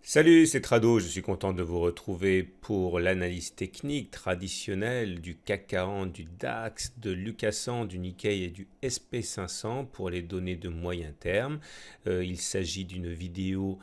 Salut, c'est Trado, je suis content de vous retrouver pour l'analyse technique traditionnelle du CAC 40, du DAX, de l'UK100, du Nikkei et du SP500 pour les données de moyen terme. Il s'agit d'une vidéo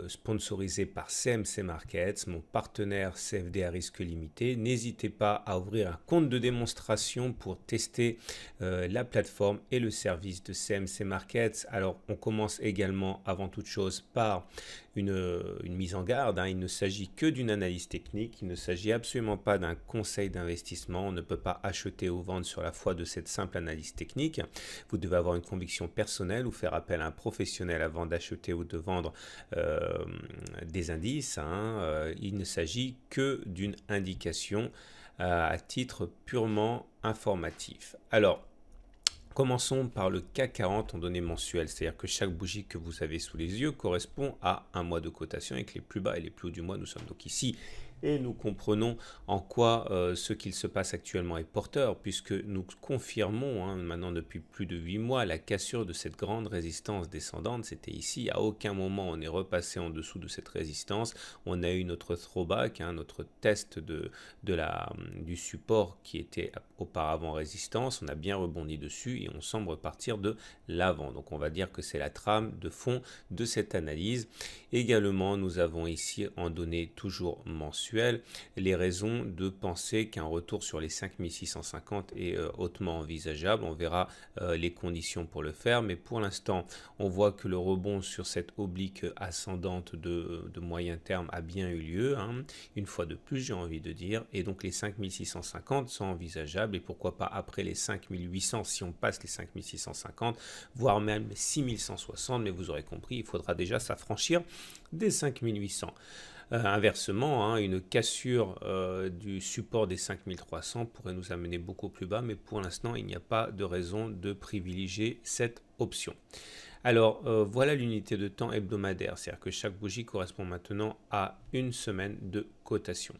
sponsorisée par CMC Markets, mon partenaire CFD à risque limité. N'hésitez pas à ouvrir un compte de démonstration pour tester la plateforme et le service de CMC Markets. Alors, on commence également avant toute chose par une mise en garde. Il ne s'agit que d'une analyse technique, il ne s'agit absolument pas d'un conseil d'investissement. On ne peut pas acheter ou vendre sur la foi de cette simple analyse technique. Vous devez avoir une conviction personnelle ou faire appel à un professionnel avant d'acheter ou de vendre des indices. Il ne s'agit que d'une indication à titre purement informatif. Alors, commençons par le CAC 40 en données mensuelles, c'est-à-dire que chaque bougie que vous avez sous les yeux correspond à un mois de cotation avec les plus bas et les plus hauts du mois. Nous sommes donc ici et nous comprenons en quoi ce qu'il se passe actuellement est porteur, puisque nous confirmons maintenant depuis plus de 8 mois la cassure de cette grande résistance descendante. C'était ici, à aucun moment on est repassé en dessous de cette résistance. On a eu notre throwback, notre test du support qui était auparavant résistance. On a bien rebondi dessus et on semble repartir de l'avant. Donc on va dire que c'est la trame de fond de cette analyse. Également, nous avons ici en données toujours mensuelles les raisons de penser qu'un retour sur les 5650 est hautement envisageable. On verra les conditions pour le faire, mais pour l'instant, on voit que le rebond sur cette oblique ascendante de moyen terme a bien eu lieu, une fois de plus, j'ai envie de dire, et donc les 5650 sont envisageables, et pourquoi pas après les 5800 si on passe les 5650, voire même 6160, mais vous aurez compris, il faudra déjà s'affranchir des 5800. Inversement, une cassure du support des 5300 pourrait nous amener beaucoup plus bas, mais pour l'instant, il n'y a pas de raison de privilégier cette option. Alors, voilà l'unité de temps hebdomadaire, c'est-à-dire que chaque bougie correspond maintenant à une semaine de cotation.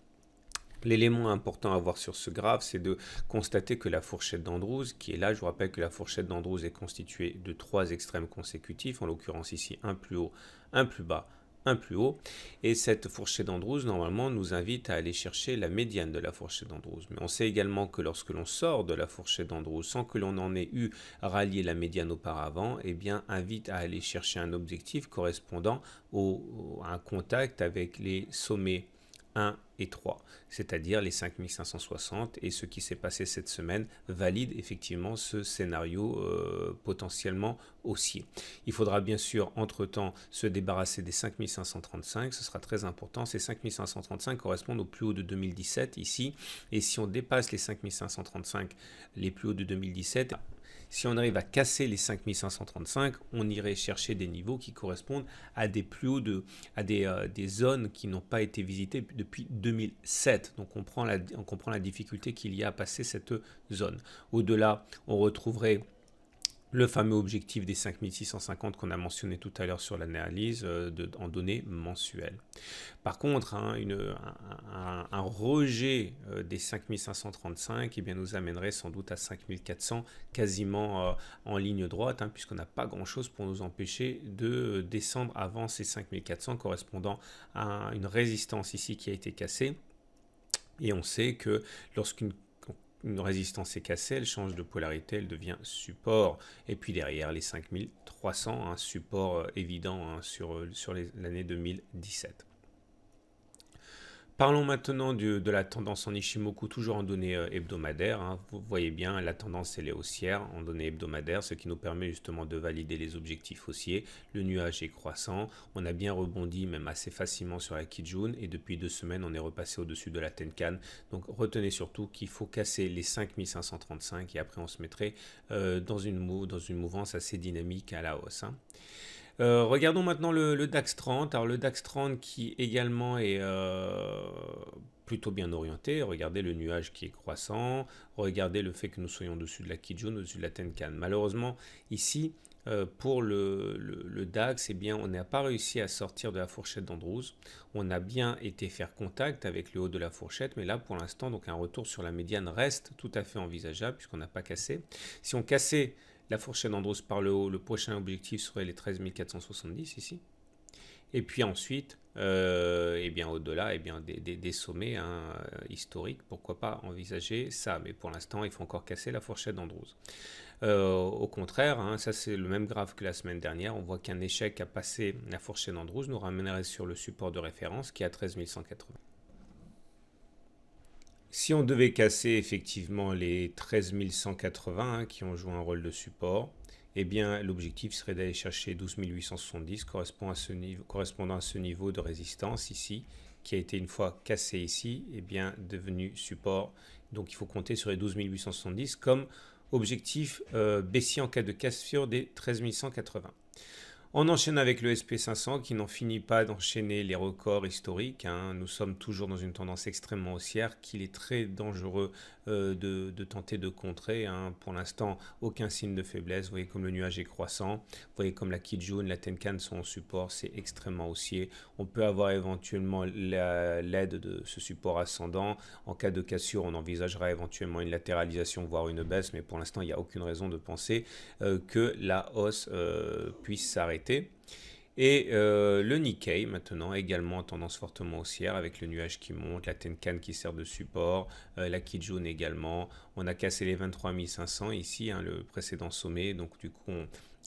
L'élément important à voir sur ce graphe, c'est de constater que la fourchette d'Andrews, qui est là, je vous rappelle que la fourchette d'Andrews est constituée de 3 extrêmes consécutifs, en l'occurrence ici un plus haut, un plus bas, un plus haut, et cette fourchette d'Andrews normalement nous invite à aller chercher la médiane de la fourchette d'Andrews. Mais on sait également que lorsque l'on sort de la fourchette d'Andrews sans que l'on en ait eu rallié la médiane auparavant, eh bien invite à aller chercher un objectif correspondant à un contact avec les sommets 1 et 3, c'est-à-dire les 5560, et ce qui s'est passé cette semaine valide effectivement ce scénario potentiellement haussier. Il faudra bien sûr entre-temps se débarrasser des 5535, ce sera très important. Ces 5535 correspondent au plus haut de 2017 ici, et si on dépasse les 5535, les plus hauts de 2017, si on arrive à casser les 5535, on irait chercher des niveaux qui correspondent à des plus hauts à des zones qui n'ont pas été visitées depuis 2007. Donc on comprend la difficulté qu'il y a à passer cette zone. Au-delà, on retrouverait le fameux objectif des 5650 qu'on a mentionné tout à l'heure sur l'analyse en données mensuelles. Par contre, un rejet des 5535 nous amènerait sans doute à 5400 quasiment en ligne droite, puisqu'on n'a pas grand-chose pour nous empêcher de descendre avant ces 5400 correspondant à une résistance ici qui a été cassée. Et on sait que lorsqu'une résistance est cassée, elle change de polarité, elle devient support. Et puis derrière les 5300, un support évident sur l'année 2017. Parlons maintenant de la tendance en Ishimoku, toujours en données hebdomadaires. Vous voyez bien, la tendance elle est haussière en données hebdomadaires, ce qui nous permet justement de valider les objectifs haussiers. Le nuage est croissant, on a bien rebondi même assez facilement sur la Kijun, et depuis 2 semaines on est repassé au-dessus de la Tenkan. Donc retenez surtout qu'il faut casser les 5535 et après on se mettrait dans une mouvance assez dynamique à la hausse. Regardons maintenant le DAX 30. Alors le DAX 30 qui également est plutôt bien orienté. Regardez le nuage qui est croissant. Regardez le fait que nous soyons au-dessus de la Kijun, au-dessus de la Tenkan. Malheureusement, ici, pour le DAX, on n'a pas réussi à sortir de la fourchette d'Andrews. On a bien été faire contact avec le haut de la fourchette, mais là, pour l'instant, donc un retour sur la médiane reste tout à fait envisageable puisqu'on n'a pas cassé. Si on cassait la fourchette d'Andrews par le haut, le prochain objectif serait les 13 470 ici. Et puis ensuite, et bien au-delà, et bien des sommets hein, historiques, pourquoi pas envisager ça. Mais pour l'instant, il faut encore casser la fourchette d'Andrews. Au contraire, hein, ça c'est le même graphe que la semaine dernière. On voit qu'un échec à passer la fourchette d'Andrews nous ramènerait sur le support de référence qui est à 13 180. Si on devait casser effectivement les 13 180 hein, qui ont joué un rôle de support, eh bien l'objectif serait d'aller chercher 12 870 correspondant à ce niveau de résistance ici, qui a été une fois cassé ici, eh bien devenu support. Donc il faut compter sur les 12 870 comme objectif baissier en cas de cassure des 13 180. On enchaîne avec le SP500 qui n'en finit pas d'enchaîner les records historiques. Hein. Nous sommes toujours dans une tendance extrêmement haussière qu'il est très dangereux de tenter de contrer. Hein. Pour l'instant, aucun signe de faiblesse. Vous voyez comme le nuage est croissant. Vous voyez comme la Kijun, la Tenkan sont en support. C'est extrêmement haussier. On peut avoir éventuellement l'aide de ce support ascendant. En cas de cassure, on envisagera éventuellement une latéralisation, voire une baisse. Mais pour l'instant, il n'y a aucune raison de penser que la hausse puisse s'arrêter. Et le Nikkei maintenant également en tendance fortement haussière avec le nuage qui monte, la Tenkan qui sert de support, la Kijun également. On a cassé les 23 500 ici, hein, le précédent sommet, donc du coup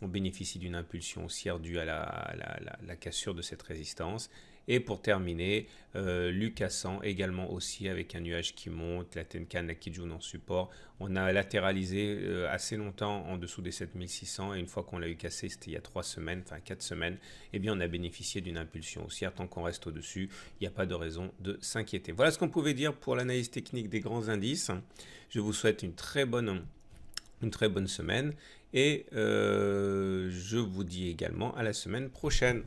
on bénéficie d'une impulsion haussière due à la cassure de cette résistance. Et pour terminer, Lucasan également aussi avec un nuage qui monte, la Tenkan, la Kijun en support. On a latéralisé assez longtemps en dessous des 7600 et une fois qu'on l'a eu cassé, c'était il y a 3 semaines, enfin 4 semaines, eh bien on a bénéficié d'une impulsion haussière. Tant qu'on reste au-dessus, il n'y a pas de raison de s'inquiéter. Voilà ce qu'on pouvait dire pour l'analyse technique des grands indices. Je vous souhaite une très bonne semaine et je vous dis également à la semaine prochaine.